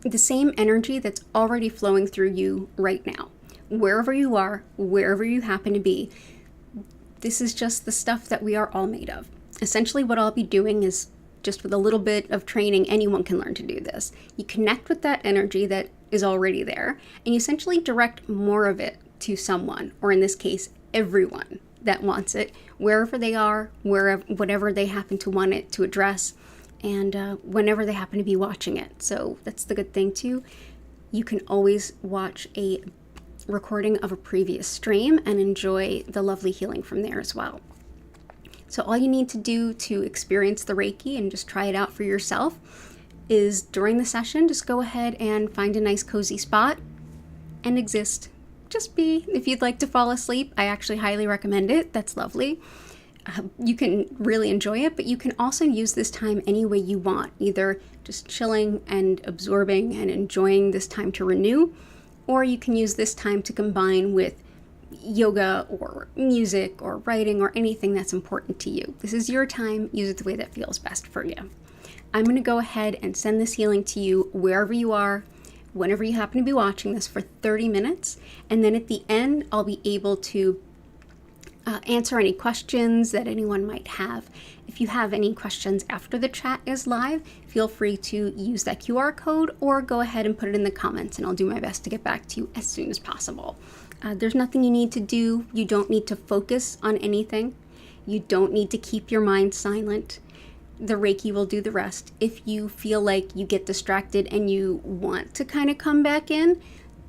the same energy that's already flowing through you right now. Wherever you are, wherever you happen to be, this is just the stuff that we are all made of. Essentially, what I'll be doing is, just with a little bit of training, anyone can learn to do this. You connect with that energy that is already there, and you essentially direct more of it to someone, or in this case, everyone that wants it, wherever they are, whatever they happen to want it to address, and whenever they happen to be watching it. So that's the good thing too. You can always watch a recording of a previous stream and enjoy the lovely healing from there as well. So all you need to do to experience the Reiki and just try it out for yourself is during the session, just go ahead and find a nice cozy spot and exist. Just be. If you'd like to fall asleep, I actually highly recommend it. That's lovely. You can really enjoy it, but you can also use this time any way you want, either just chilling and absorbing and enjoying this time to renew, or you can use this time to combine with yoga or music or writing or anything that's important to you. This is your time. Use it the way that feels best for you. I'm going to go ahead and send this healing to you wherever you are, whenever you happen to be watching this, for 30 minutes. And then at the end, I'll be able to answer any questions that anyone might have. If you have any questions after the chat is live, feel free to use that QR code or go ahead and put it in the comments, and I'll do my best to get back to you as soon as possible. There's nothing you need to do. You don't need to focus on anything. You don't need to keep your mind silent. The Reiki will do the rest. If you feel like you get distracted and you want to kind of come back in,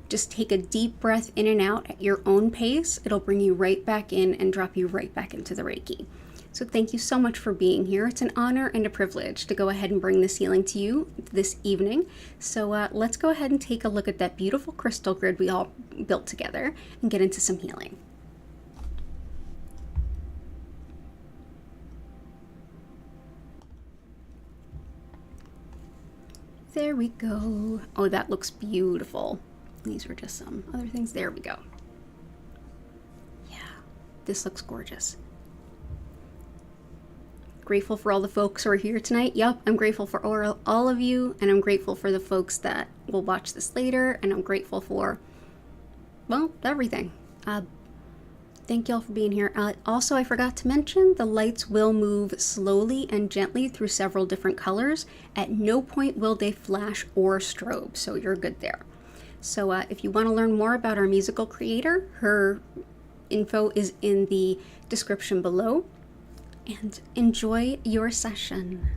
just take a deep breath in and out at your own pace. It'll bring you right back in and drop you right back into the Reiki. So thank you so much for being here. It's an honor and a privilege to go ahead and bring this healing to you this evening. So let's go ahead and take a look at that beautiful crystal grid we all built together and get into some healing. There we go. Oh, that looks beautiful. These are just some other things. There we go. Yeah, this looks gorgeous. Grateful for all the folks who are here tonight. Yep, I'm grateful for all of you, and I'm grateful for the folks that will watch this later, and I'm grateful for, well, everything. Thank y'all for being here. Also, I forgot to mention, the lights will move slowly and gently through several different colors. At no point will they flash or strobe, so you're good there. So if you want to learn more about our musical creator, her info is in the description below. And enjoy your session.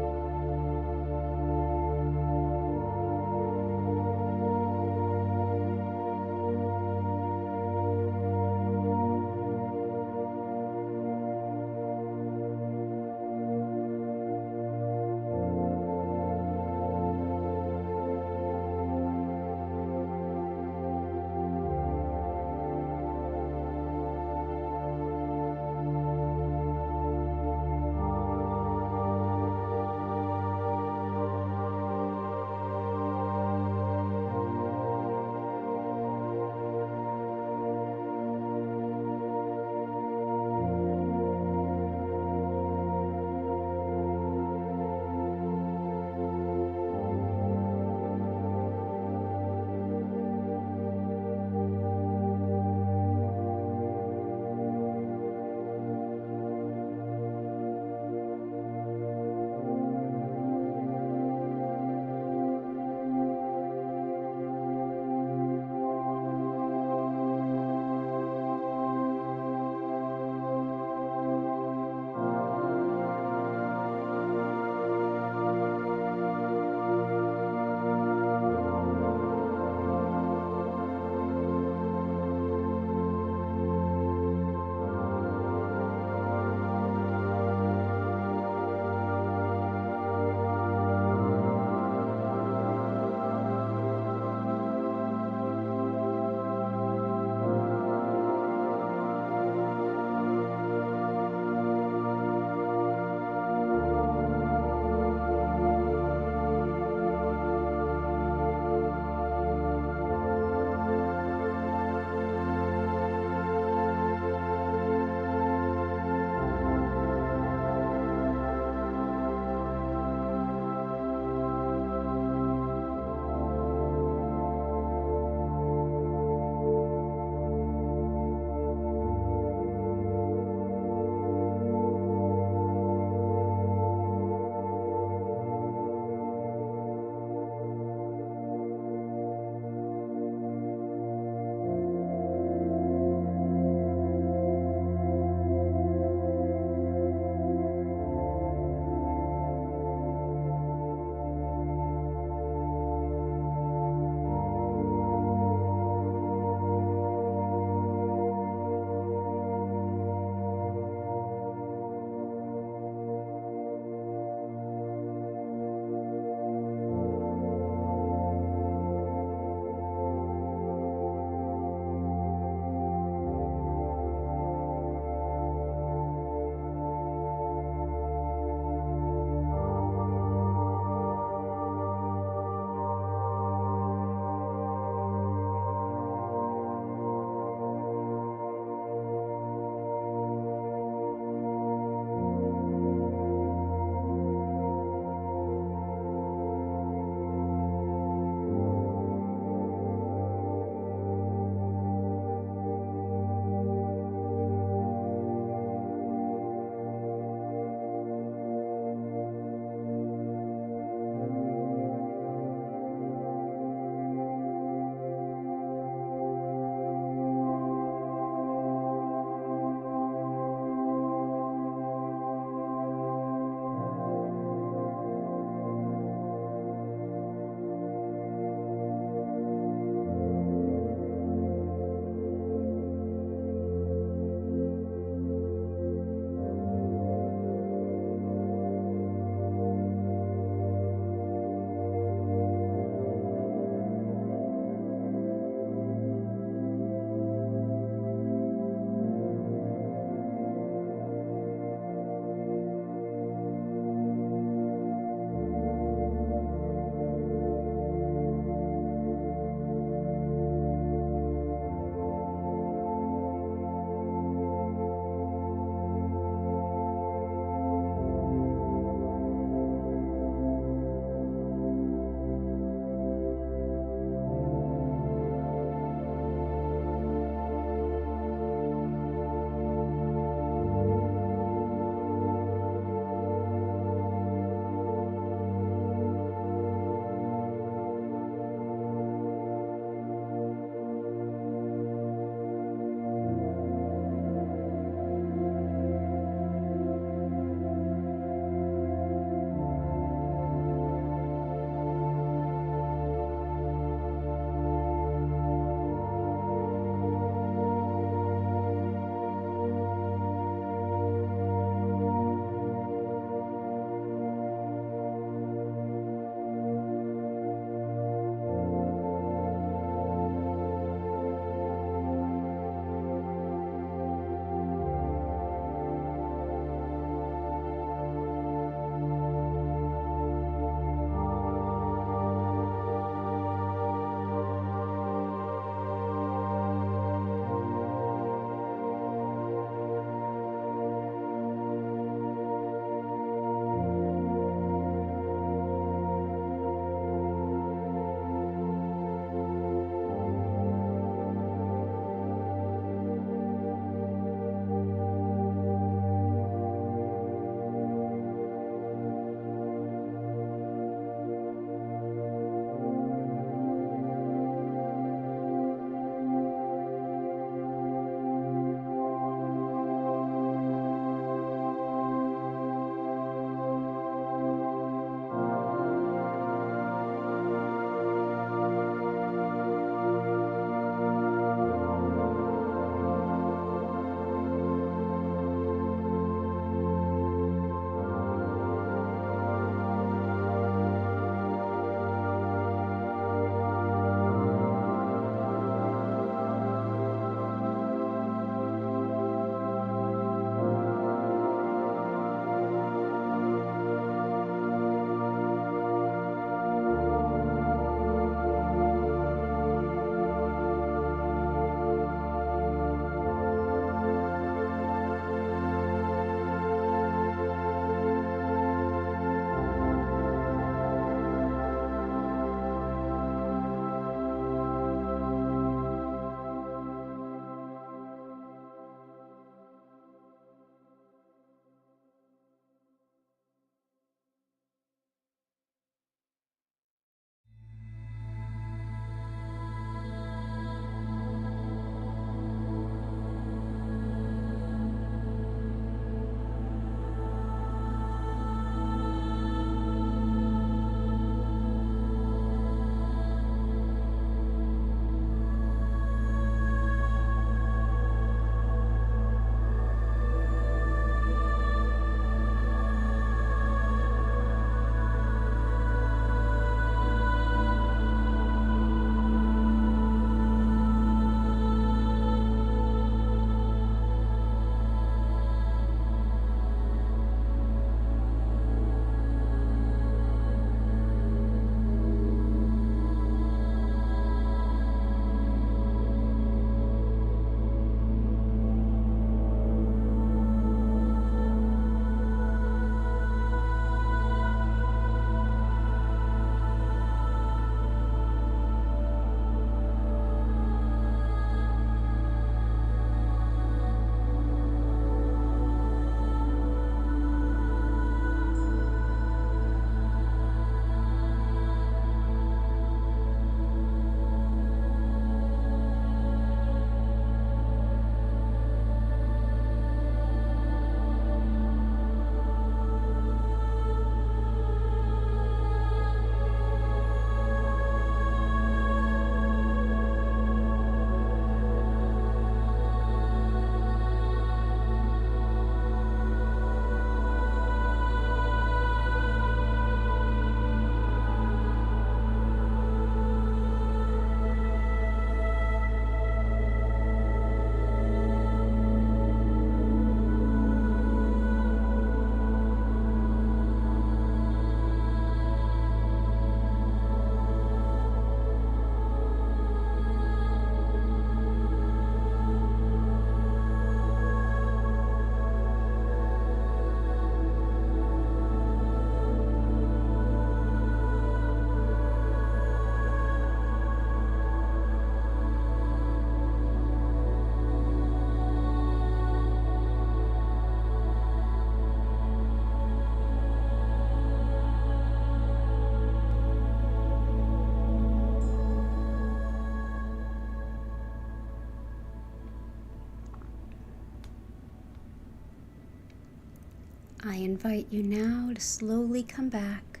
I invite you now to slowly come back.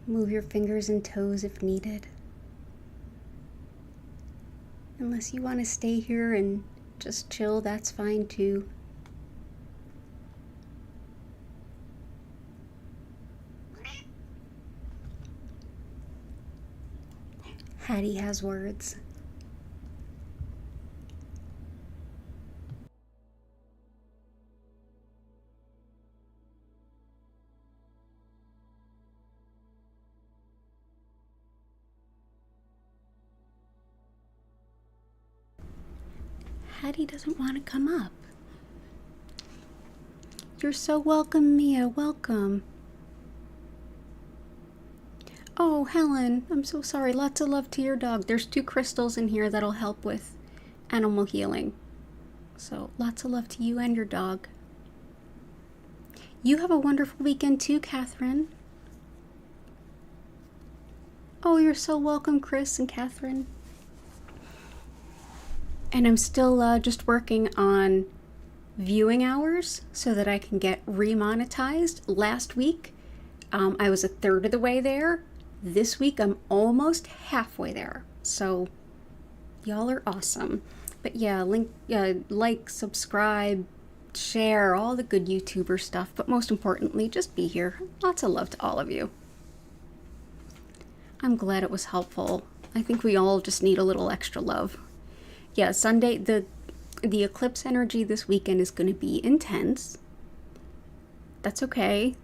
Move your fingers and toes if needed. Unless you want to stay here and just chill, that's fine too. Hattie has words. Hattie doesn't want to come up. You're so welcome, Mia. Welcome. Oh, Helen, I'm so sorry. Lots of love to your dog. There's 2 crystals in here that'll help with animal healing. So lots of love to you and your dog. You have a wonderful weekend too, Catherine. Oh, you're so welcome, Chris and Catherine. And I'm still just working on viewing hours so that I can get remonetized. Last week, I was 1/3 of the way there. This week, I'm almost halfway there. So, y'all are awesome. But yeah, like, subscribe, share, all the good YouTuber stuff. But most importantly, just be here. Lots of love to all of you. I'm glad it was helpful. I think we all just need a little extra love. Yeah, Sunday, the eclipse energy this weekend is going to be intense. That's okay.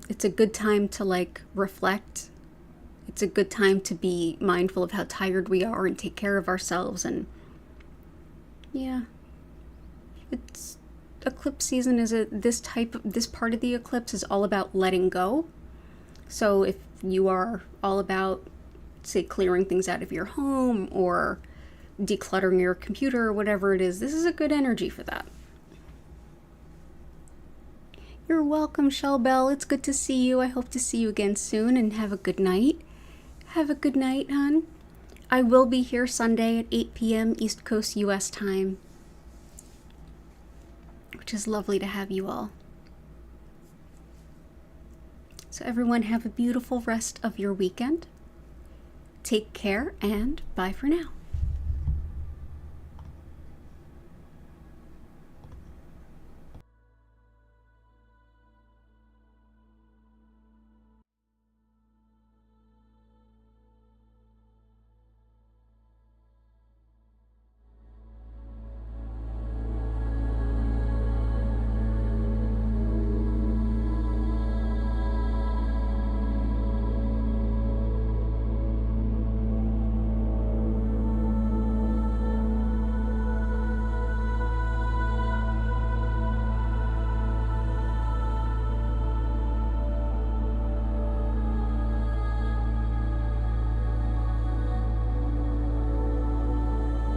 It's a good time to reflect. It's a good time to be mindful of how tired we are and take care of ourselves. And yeah, it's eclipse season this part of the eclipse is all about letting go. So if you are all about, say, clearing things out of your home or decluttering your computer or whatever it is, this is a good energy for that. You're welcome, Shell Bell. It's good to see you. I hope to see you again soon, and have a good night. Have a good night, hon. I will be here Sunday at 8 p.m. East Coast US time, which is lovely to have you all. So everyone, have a beautiful rest of your weekend. Take care, and bye for now.